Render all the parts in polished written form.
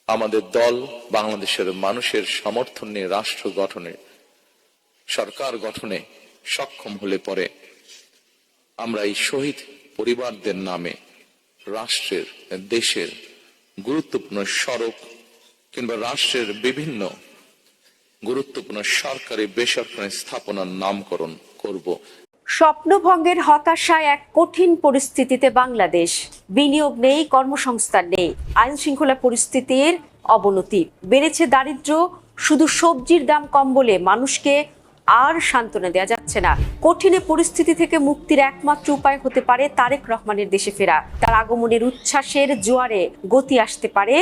আমাদের দল বাংলাদেশের মানুষের সমর্থন নিয়ে রাষ্ট্র গঠনে, সরকার গঠনে সক্ষম হলে পরে আমরা এই শহীদ পরিবারদের নামে রাষ্ট্রের, দেশের গুরুত্বপূর্ণ সড়ক কিংবা রাষ্ট্রের বিভিন্ন গুরুত্বপূর্ণ সরকারি বেসরকারি স্থাপনার নামকরণ করব। স্বপ্নভঙ্গের হতাশায় এক কঠিন পরিস্থিতিতে বাংলাদেশ। বিনিয়োগ নেই, কর্মসংস্থান নেই, আইন শৃঙ্খলা পরিস্থিতির অবনতি, বেড়েছে দারিদ্র্য। শুধু সবজির দাম কম বলে মানুষকে আর সান্ত্বনা দেওয়া যাচ্ছে না। কঠিন পরিস্থিতি থেকে মুক্তির একমাত্র উপায় হতে পারে তারেক রহমানের দেশে ফেরা। তার আগমনের উচ্ছ্বাসের জোয়ারে গতি আসতে পারে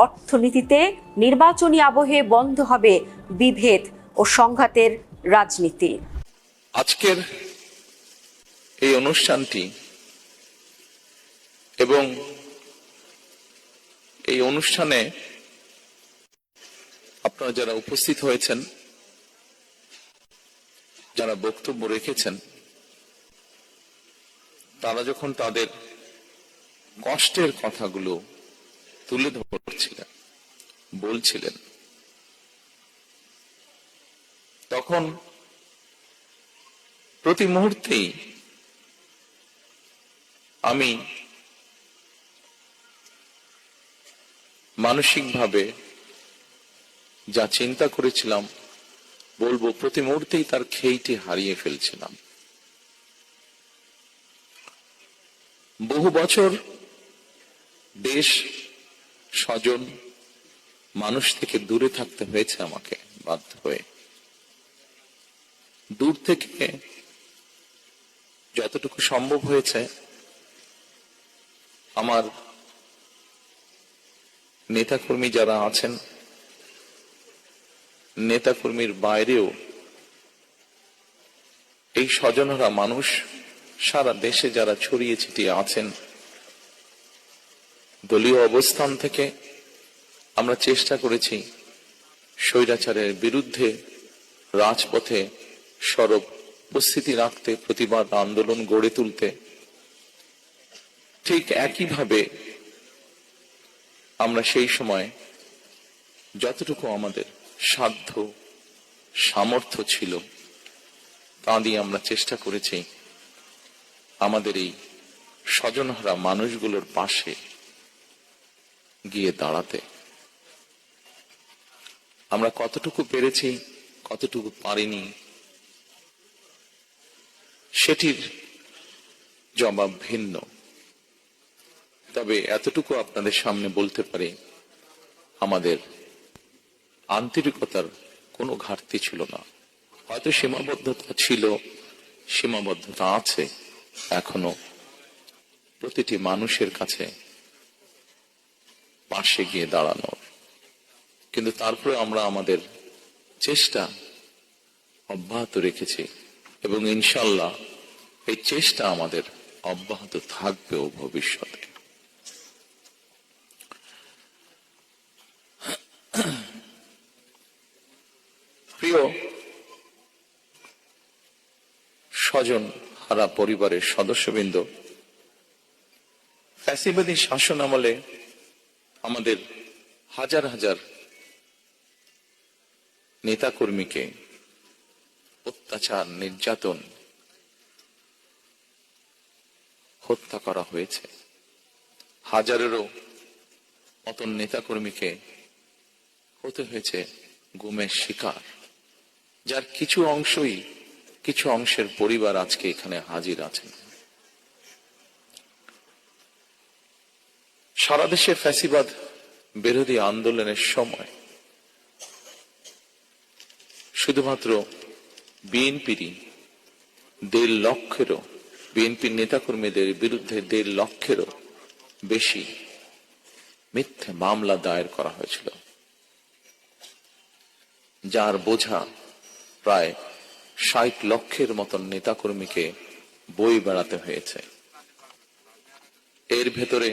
অর্থনীতিতে। নির্বাচনী আবহে বন্ধ হবে বিভেদ ও সংঘাতের রাজনীতি। আজকের এই অনুষ্ঠানটি এবং এই অনুষ্ঠানে আপনারা যারা উপস্থিত হয়েছেন, যারা বক্তব্য রেখেছেন, তারা যখন তাদের কষ্টের কথাগুলো তুলে ধরছিলেন, বলছিলেন, তখন প্রতি মুহূর্তেই আমি মানসিকভাবে যা চিন্তা করেছিলাম, বলবো প্রতি মুহূর্তেই তার খেইটি হারিয়ে ফেলছিলাম। বহু বছর দেশ, স্বজন, মানুষ থেকে দূরে থাকতে হয়েছে আমাকে বাধ্য হয়ে। দূর থেকে যতটুকু সম্ভব হয়েছে আমার নেতাকর্মী যারা আছেন, নেতাকর্মীর বাইরেও এই স্বজনরা মানুষ সারা দেশে যারা ছড়িয়ে ছিটিয়ে আছেন, দলীয় অবস্থান থেকে আমরা চেষ্টা করেছি স্বৈরাচারের বিরুদ্ধে রাজপথে সরব উপস্থিতি রাখতে, প্রতিবাদ আন্দোলন গড়ে তুলতে। ঠিক একইভাবে আমরা সেই সময় যতটুকু আমাদের সাধ্য সামর্থ্য ছিল তা দিয়ে আমরা চেষ্টা করেছি আমাদের এই স্বজনহারা মানুষগুলোর পাশে গিয়ে দাঁড়াতে। আমরা কতটুকু পেরেছি, কতটুকু পারিনি, সেটির জবাব ভিন্ন। তবে এতটুকু আপনাদের সামনে বলতে পারি, আমাদের আন্তরিকতার কোনো ঘাটতি ছিল না। হয়তো সীমাবদ্ধতা ছিল, সীমাবদ্ধতা আছে এখনো প্রতিটি মানুষের কাছে পাশে গিয়ে দাঁড়ানোর, কিন্তু তারপরে আমরা আমাদের চেষ্টা অব্যাহত রেখেছি এবং ইনশাল্লাহ এই চেষ্টা আমাদের অব্যাহত থাকবেও ভবিষ্যতে। প্রিয় স্বজন হারা পরিবারের সদস্যবৃন্দ, ফ্যাসিবাদী শাসন আমলে আমাদের হাজার হাজার নেতাকর্মীকে অত্যাচার, নির্যাতন, হত্যা করা হয়েছে। হাজারেরও মতন নেতাকর্মীকে হতে হয়েছে গুমের শিকার, যার কিছু অংশের পরিবার আজকে এখানে হাজির আছেন। সারা দেশে ফ্যাসিবাদ বিরোধী আন্দোলনের সময় শুধুমাত্র বিএনপির নেতাকর্মীদের বিরুদ্ধে 1.5 লক্ষেরও বেশি মিথ্যে মামলা দায়ের করা হয়েছিল, যার বোঝা প্রায় 60 লক্ষের মতন নেতাকর্মীকে বয়ে বেড়াতে হয়েছে। এর ভেতরে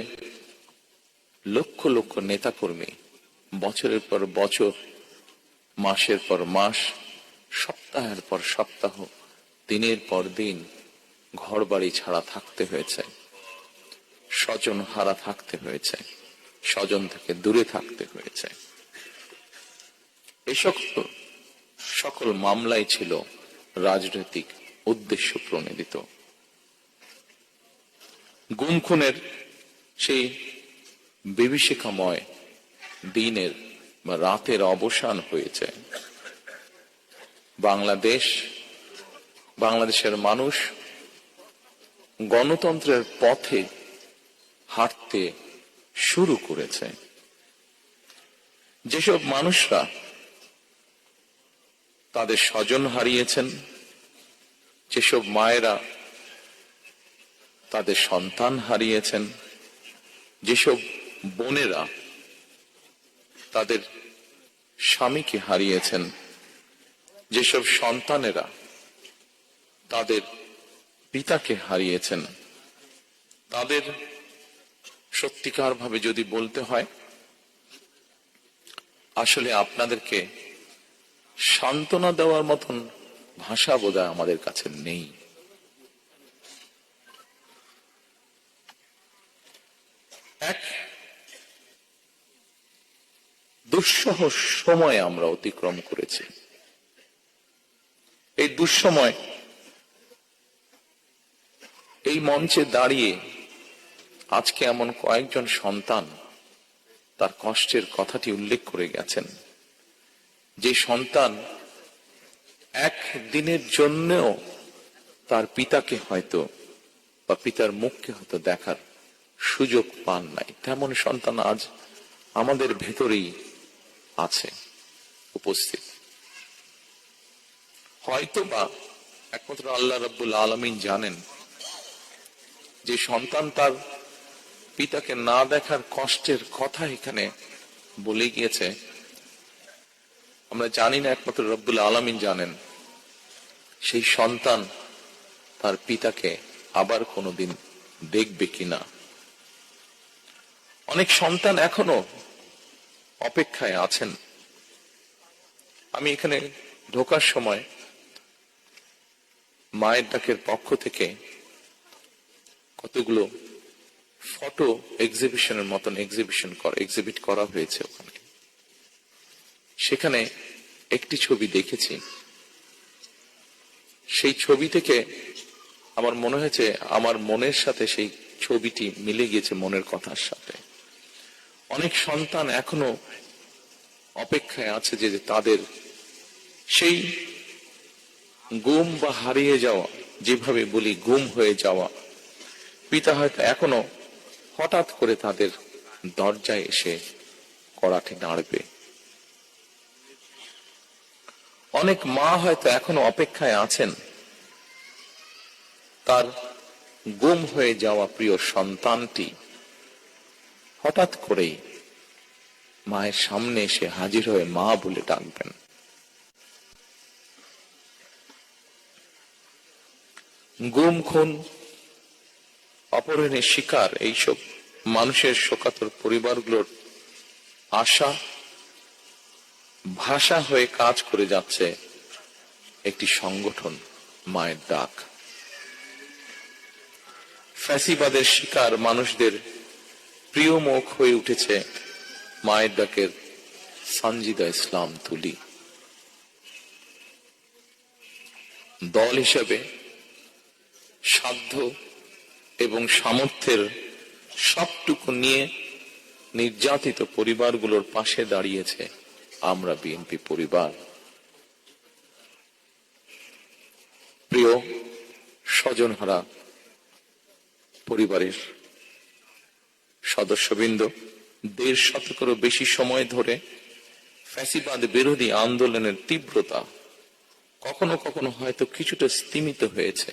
লক্ষ লক্ষ নেতাকর্মী বছরের পর বছর, মাসের পর মাস, সপ্তাহের পর সপ্তাহ, দিনের পর দিন ঘর বাড়ি ছাড়া থাকতে হয়েছে, স্বজন হারা থাকতে হয়েছে। স্বজন থেকে দূরে থাকতে হয়েছে। এই সকল মামলাই ছিল রাজনৈতিক উদ্দেশ্য প্রণোদিত। গুম খুনের সেই বিভীষিকাময় দিনের বা রাতের অবসান হয়েছে। বাংলাদেশের মানুষ গণতন্ত্রের পথে হাঁটতে শুরু করেছে। যেসব মানুষরা তাদের স্বজন হারিয়েছেন, যেসব মায়েরা তাদের সন্তান হারিয়েছেন, যেসব বোনেরা তাদের স্বামীকে হারিয়েছেন, যেসব সন্তানেরা তাদের পিতাকে হারিয়েছেন, তাদের সত্যিকার ভাবে যদি বলতে হয়, আসলে আপনাদেরকে সান্ত্বনা দেওয়ার মতন ভাষা বোধহয় আমাদের কাছে নেই। এক দুঃসহ সময় আমরা অতিক্রম করেছি। এই দুঃসময় এই মঞ্চে দাঁড়িয়ে আজকে এমন কয়েকজন সন্তান তার কষ্টের কথাটি উল্লেখ করে গেছেন, যে সন্তান এক দিনের জন্যও তার পিতাকে হয়তো বা পিতার মুখকে হয়তো দেখার সুযোগ পান নাই। তেমন সন্তান আজ আমাদের ভেতরেই আছে, উপস্থিত। হয়তো বা একমাত্র আল্লাহ রাব্বুল আলামিন জানেন যে সন্তান তার পিতাকে না দেখার কষ্টের কথা এখানে বলে গিয়েছে। আমরা জানি না, একমাত্র রব্বুল আলামিন জানেন সেই সন্তান তার পিতাকে আবার কোনোদিন দেখবে কিনা। অনেক সন্তান এখনো অপেক্ষায় আছেন। আমি এখানে ঢোকার সময় মায়ের ডাকের পক্ষ থেকে কতগুলো ফটো এক্সিবিশনের মতন এক্সিবিট করা হয়েছে ওখানে। সেখানে একটি ছবি দেখেছি। সেই ছবি থেকে আমার মনে হয়েছে, আমার মনের সাথে সেই ছবিটি মিলে গিয়েছে মনের কথার সাথে। অনেক সন্তান এখনো অপেক্ষায় আছে যে তাদের সেই গুম বা হারিয়ে যাওয়া, যেভাবে বলি গুম হয়ে যাওয়া পিতা হয়তো এখনো হঠাৎ করে তাদের দরজায় এসে কড়াতে নাড়বে। অনেক মা হয়তো এখনো অপেক্ষায় আছেন তার গুম হয়ে যাওয়া প্রিয় সন্তানটি হঠাৎ করেই মায়ের সামনে এসে হাজির হয়ে মা বলে ডাকবেন। গুম খুন অপহরণের শিকার এইসব মানুষের শোকাতুর পরিবারগুলোর আশা ভাষা হয়ে কাজ করে যাচ্ছে একটি সংগঠন, মায়ের ডাক। ফ্যাসিবাদের শিকার মানুষদের প্রিয় মুখ হয়ে উঠেছে মায়ের ডাকের সানজিদা ইসলাম তুলি। দল হিসেবে সাধ্য এবং সামর্থ্যের সবটুকু নিয়ে নির্যাতিত পরিবারগুলোর পাশে দাঁড়িয়েছে আমরা বিএনপি পরিবার। প্রিয় স্বজনহারা পরিবারের সদস্যবৃন্দ, ১.৫ শতকেরও বেশি সময় ধরে ফ্যাসিবাদ বিরোধী আন্দোলনের তীব্রতা কখনো কখনো হয়তো কিছুটা স্তিমিত হয়েছে,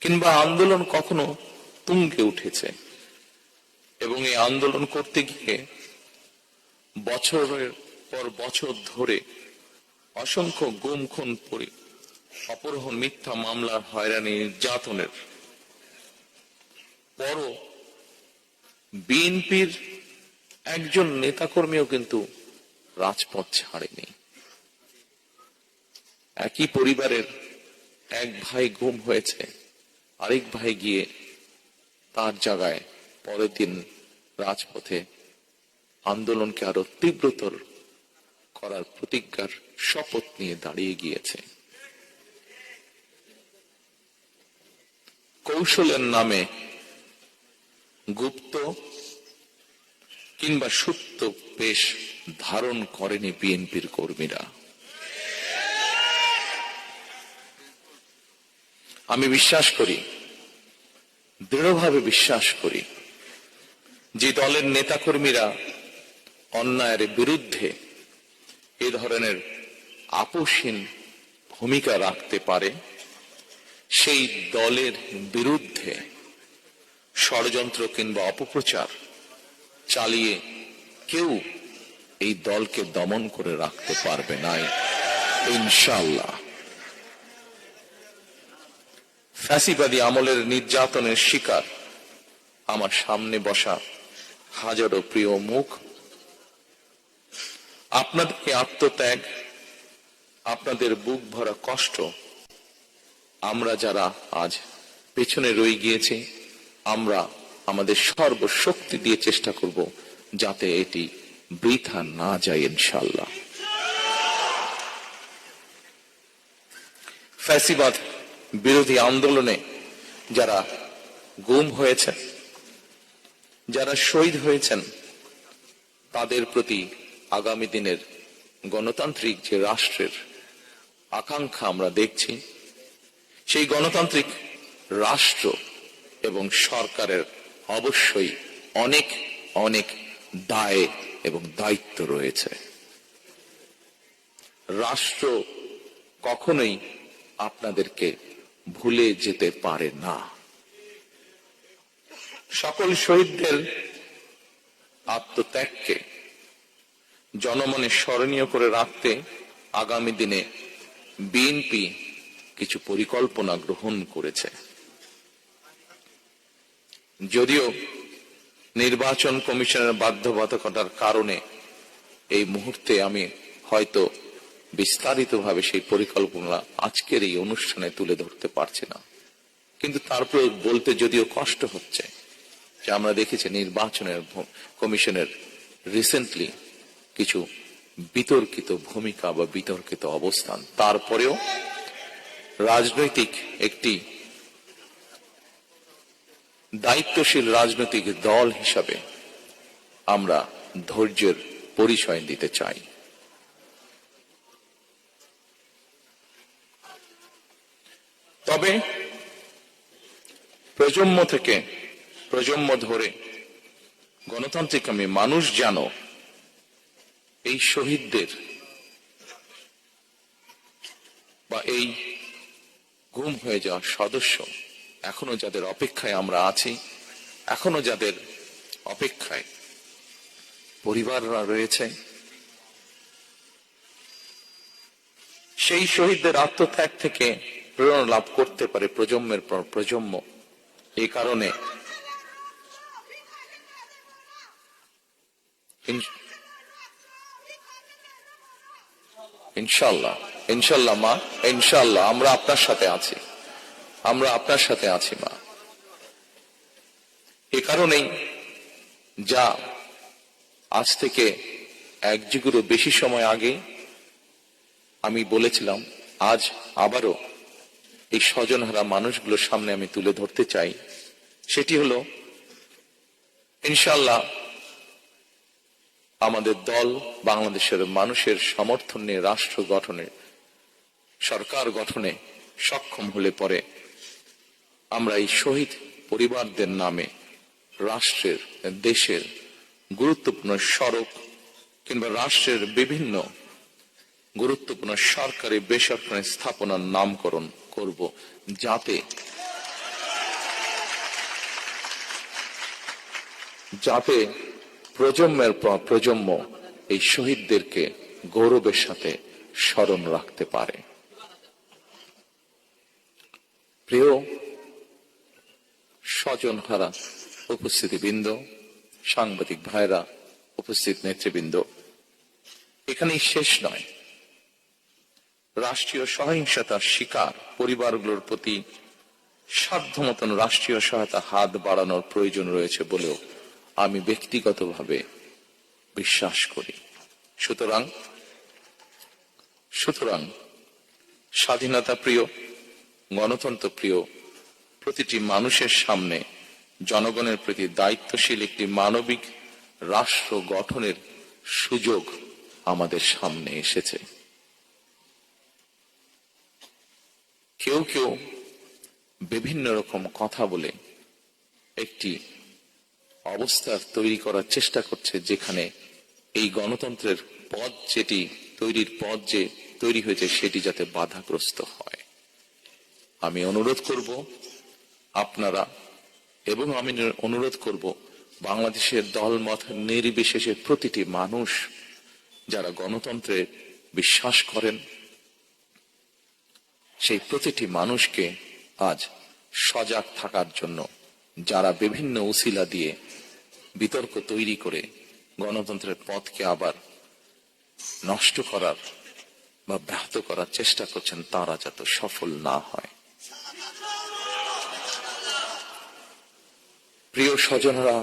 কিংবা আন্দোলন কখনো তুঙ্গে উঠেছে, এবং এই আন্দোলন করতে গিয়ে বছরের পর বছর ধরে অসংখ্য গুম খুন, অপহরণ, মিথ্যা মামলার হয়রানি, নির্যাতনের পরও বিএনপির একজন নেতাকর্মীও কিন্তু রাজপথ ছাড়েনি। একই পরিবারের এক ভাই গুম হয়েছে, আরেক ভাই গিয়ে তার জায়গায় পরের দিন রাজপথে আন্দোলনকে আরো তীব্রতর করার প্রতিজ্ঞার শপথ নিয়ে দাঁড়িয়ে গিয়েছে। কৌশলের নামে গুপ্ত কিংবা সুপ্ত বেশ ধারণ করেনি বিএনপির কর্মীরা। আমি বিশ্বাস করি, দৃঢ়ভাবে বিশ্বাস করি, যে দলের নেতাকর্মীরা অন্যায়ের বিরুদ্ধে এ ধরনের আপোষহীন ভূমিকা রাখতে পারে, সেই দলের বিরুদ্ধে ষড়যন্ত্র কিংবা অপপ্রচার চালিয়ে কেউ এই দলকে দমন করে রাখতে পারবে না ইনশাআল্লাহ। ফ্যাসিবাদী আমলের নির্যাতনের শিকার আমার সামনে বসা হাজারো প্রিয় মুখ, আপনাদের আত্মত্যাগ, আপনাদের বুক ভরা কষ্ট আমরা যারা আজ পেছনে রয়ে গিয়েছি, আমরা আমাদের সর্বশক্তি দিয়ে চেষ্টা করব যাতে এটি বৃথা না যায় ইনশাআল্লাহ। ফ্যাসিবাদ বিরোধী আন্দোলনে যারা গুম হয়েছেন, যারা শহীদ হয়েছেন, তাদের প্রতি আগামী দিনের গণতান্ত্রিক যে রাষ্ট্রের আকাঙ্ক্ষা আমরা দেখছি, সেই গণতান্ত্রিক রাষ্ট্র এবং সরকারের অবশ্যই অনেক অনেক দায় এবং দায়িত্ব রয়েছে। রাষ্ট্র কখনোই আপনাদেরকে ভুলে যেতে পারে না। সকল শহীদদের আত্মত্যাগকে জনমনে স্মরণীয় করে রাখতে আগামী দিনে বিএনপি কিছু পরিকল্পনা গ্রহণ করেছে। যদিও নির্বাচন কমিশনের বাধ্যবাধকতার কারণে এই মুহূর্তে আমি হয়তো বিস্তারিতভাবে সেই পরিকল্পনা আজকের এই অনুষ্ঠানে তুলে ধরতে পারছি না, কিন্তু তারপরে বলতে যদিও কষ্ট হচ্ছে যে আমরা দেখেছি নির্বাচনের কমিশনের রিসেন্টলি কিছু বিতর্কিত ভূমিকা বা বিতর্কিত অবস্থান। তারপরেও রাজনৈতিক একটি দায়িত্বশীল রাজনৈতিক দল হিসাবে আমরা ধৈর্যের পরিচয় দিতে চাই। তবে প্রজন্ম থেকে প্রজন্ম ধরে গণতান্ত্রিক আমি মানুষ যেন এই শহীদদের বা এই গুম হয়ে যাওয়া সদস্য এখনো যাদের অপেক্ষায় আমরা আছি, এখনো যাদের অপেক্ষায় পরিবাররা রয়েছে, সেই শহীদদের আত্মত্যাগ থেকে প্রেরণা লাভ করতে পারে প্রজন্মের পর প্রজন্ম। এই কারণে ইনশাল্লাহ ইনশাল্লাহ মা, ইনশাল্লাহ আমরা আপনার সাথে আছি, আমরা আপনার সাথে আছি মা। এ কারণেই যা আজ থেকে এক যুগেরও বেশি সময় আগে আমি বলেছিলাম, আজ আবারও এই স্বজনহারা মানুষগুলোর সামনে আমি তুলে ধরতে চাই। সেটি হলো ইনশাল্লাহ আমাদের দল বাংলাদেশের মানুষের সমর্থন নিয়ে রাষ্ট্র গঠনে, সরকার গঠনে সক্ষম হলে পরে আমরা এই শহীদ পরিবারদের নামে রাষ্ট্রের, দেশের গুরুত্বপূর্ণ সড়ক কিংবা রাষ্ট্রের বিভিন্ন গুরুত্বপূর্ণ সরকারি বেসরকারি স্থাপনার নামকরণ করব, যাতে প্রজন্মের পর প্রজন্ম এই শহীদদেরকে গৌরবের সাথে স্মরণ রাখতে পারে। প্রিয় স্বজনহারা উপস্থিতিবৃন্দ, সাংবাদিক ভাইরা, উপস্থিত নেতৃবৃন্দ, এখানেই শেষ নয়। রাষ্ট্রীয় সহিংসতার শিকার পরিবারগুলোর প্রতি সাধ্য মতন রাষ্ট্রীয় সহায়তা হাত বাড়ানোর প্রয়োজন রয়েছে বলেও আমি ব্যক্তিগতভাবে বিশ্বাস করি। সুতরাং স্বাধীনতা প্রিয়, গণতন্ত্র প্রিয় প্রতিটি মানুষের সামনে জনগণের প্রতি দায়িত্বশীল একটি মানবিক রাষ্ট্র গঠনের সুযোগ আমাদের সামনে এসেছে। কেউ কেউ বিভিন্ন রকম কথা বলে একটি অবস্থা তৈরি করার চেষ্টা করছে, যেখানে এই গণতন্ত্রের পথ যে তৈরি হয়েছে সেটি যাতে বাধাগ্রস্ত হয়। আমি অনুরোধ করব আপনারা, এবং আমি অনুরোধ করব বাংলাদেশের দলমত নির্বিশেষে প্রতিটি মানুষ যারা গণতন্ত্রে বিশ্বাস করেন, সেই প্রতিটি মানুষকে আজ সজাগ থাকার জন্য, যারা বিভিন্ন উসিলা দিয়ে বিতর্ক তৈরি করে গণতন্ত্রের পথকে আবার নষ্ট করার বা ব্যাহত করার চেষ্টা করছেন, তারা যাতে সফল না হয়। প্রিয় স্বজনরা,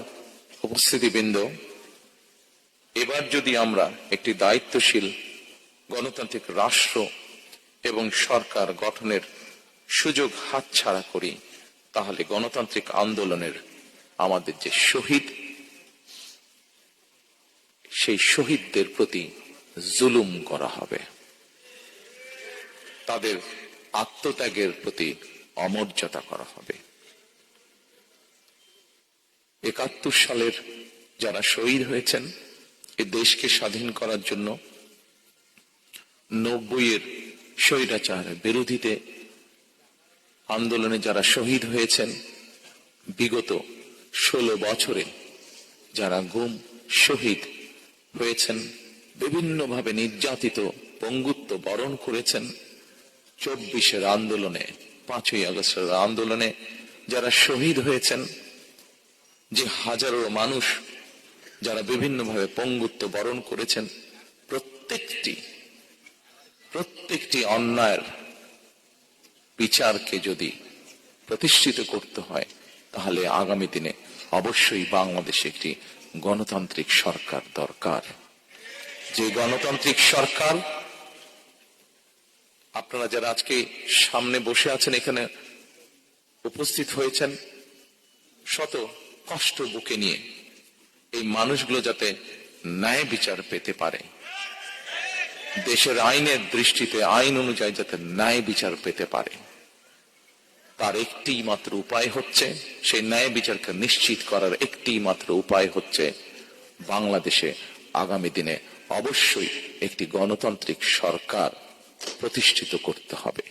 উপস্থিতিবৃন্দ, এবার যদি আমরা একটি দায়িত্বশীল গণতান্ত্রিক রাষ্ট্র এবং সরকার গঠনের সুযোগ হাতছাড়া করি, তাহলে গণতান্ত্রিক আন্দোলনের আমাদের যে শহীদ, সেই শহীদদের প্রতি জুলুম করা হবে, তাদের আত্মত্যাগের প্রতি অমর্যাদা করা হবে। ৭১ সালের যারা শহীদ হয়েছেন এই দেশকে স্বাধীন করার জন্য, ৯০-এর স্বৈরাচার বিরোধীতে আন্দোলনে যারা শহীদ হয়েছেন, বিগত ১৬ বছরে যারা গুম শহীদ হয়েছেন, বিভিন্নভাবে নির্যাতিত পঙ্গুত্ব বরণ করেছেন, ২৪-এর আন্দোলনে, ৫ই আগস্টের আন্দোলনে যারা শহীদ হয়েছেন, যে হাজারো মানুষ যারা বিভিন্নভাবে পঙ্গুত্ব বরণ করেছেন, প্রত্যেকটি অন্যায়ের বিচারকে যদি প্রতিষ্ঠিত করতে হয়, তাহলে আগামী দিনে অবশ্যই বাংলাদেশে একটি গণতান্ত্রিক সরকার দরকার। যে গণতান্ত্রিক সরকার, আপনারা যারা আজকে সামনে বসে আছেন, এখানে উপস্থিত হয়েছেন শত কষ্ট বুকে নিয়ে, এই মানুষগুলো যাতে ন্যায় বিচার পেতে পারে, দেশের আইনের দৃষ্টিতে আইন অনুযায়ী যাতে ন্যায় বিচার পেতে পারে, তার একটি মাত্র উপায় হচ্ছে, সেই ন্যায় বিচারকে নিশ্চিত করার একটি মাত্র উপায় হচ্ছে বাংলাদেশে আগামী দিনে অবশ্যই একটি গণতান্ত্রিক সরকার প্রতিষ্ঠিত করতে হবে।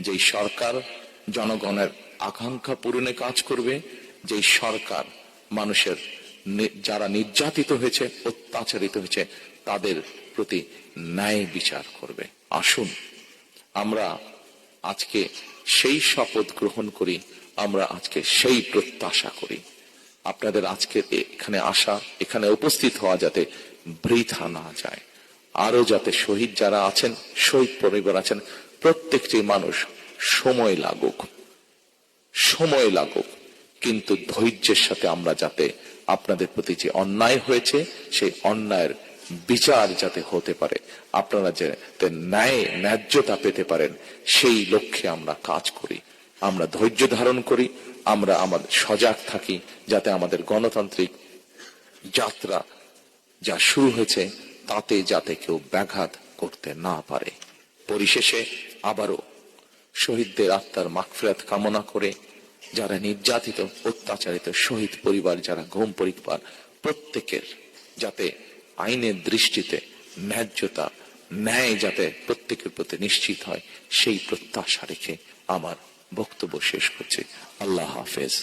যেই সরকার জনগণের আকাঙ্ক্ষা পূরণে কাজ করবে, যেই সরকার মানুষের যারা নির্যাতিত হয়েছে, অত্যাচারিত হয়েছে, তাদের প্রতি ন্যায় বিচার করবে। আসুন আমরা আজকে সেই শপথ গ্রহণ করি, আমরা আজকে সেই প্রত্যাশা করি। আপনাদের আজকে এখানে আসা, এখানে উপস্থিত হওয়া যাতে বৃথা না যায়। আরো যাতে শহীদ যারা আছেন, শহীদ পরিবার আছেন, প্রত্যেকটি মানুষ সময় লাগুক, কিন্তু ধৈর্যের সাথে আমরা যাতে আপনাদের প্রতি যে অন্যায় হয়েছে সেই অন্যায়ের বিচার যাতে হতে পারে, আপনারা যাতে ন্যায্যতা পেতে পারেন, সেই লক্ষ্যে আমরা কাজ করি, আমরা ধৈর্য ধারণ করি, আমরা আমাদের সজাগ থাকি, যাতে আমাদের গণতান্ত্রিক যাত্রা যা শুরু হয়েছে তাতে যাতে কেউ ব্যাঘাত করতে না পারে। পরিশেষে আবারও শহীদদের আত্মার মাগফিরাত কামনা করে, যারা নির্যাতিত অত্যাচারিত শহীদ পরিবার, যারা গুম পরিবার, প্রত্যেকের যাতে আইনের দৃষ্টিতে ন্যায্যতা, ন্যায় যাতে প্রত্যেকের প্রতি নিশ্চিত হয়, সেই প্রত্যাশা রেখে আমার বক্তব্য শেষ করছি। আল্লাহ হাফেজ।